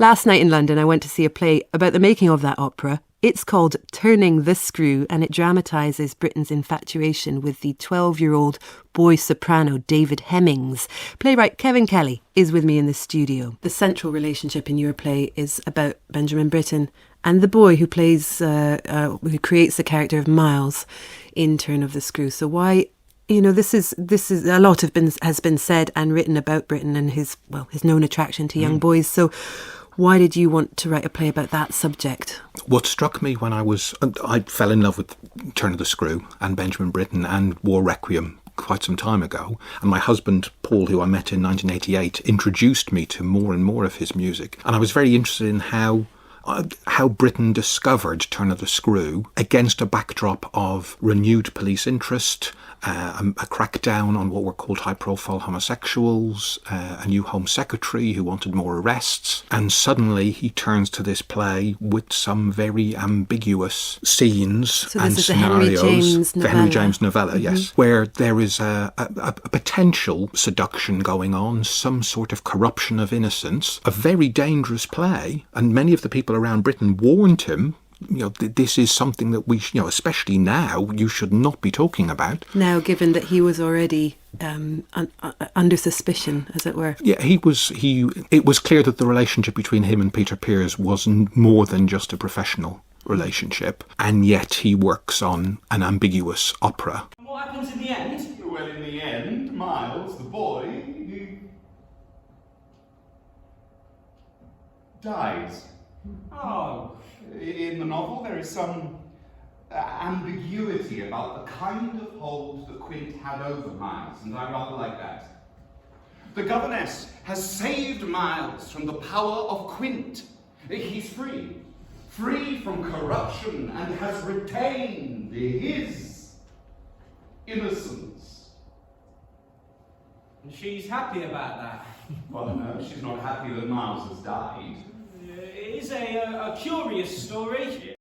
Last night in London, I went to see a play about the making of that opera. It's called Turning the Screw, and it dramatises Britain's infatuation with the 12-year-old boy soprano David Hemmings. Playwright Kevin Kelly is with me in the studio. The central relationship in your play is about Benjamin Britten and the boy who plays, who creates the character of Miles in Turn of the Screw. So why, this is a lot has been said and written about Britten and his known attraction to young boys. So why did you want to write a play about that subject? What struck me when I fell in love with Turn of the Screw and Benjamin Britten and War Requiem quite some time ago, and my husband Paul, who I met in 1988, introduced me to more and more of his music, and I was very interested in how Britain discovered Turn of the Screw against a backdrop of renewed police interest, a crackdown on what were called high-profile homosexuals, a new Home Secretary who wanted more arrests, and suddenly he turns to this play with some very ambiguous scenes and scenarios. The Henry James novella, yes, where there is a potential seduction going on, some sort of corruption of innocence, a very dangerous play, and many of the people around Britain warned him, this is something that we, especially now, you should not be talking about. Now, given that he was already under suspicion, as it were. Yeah, it was clear that the relationship between him and Peter Pears was more than just a professional relationship, and yet he works on an ambiguous opera. And what happens in the end? Well, in the end, Miles, the boy, he dies. Oh. In the novel, there is some ambiguity about the kind of hold that Quint had over Miles, and I rather like that. The governess has saved Miles from the power of Quint. He's free from corruption, and has retained his innocence. And she's happy about that? Well, no, she's not happy that Miles has died. It is a curious story.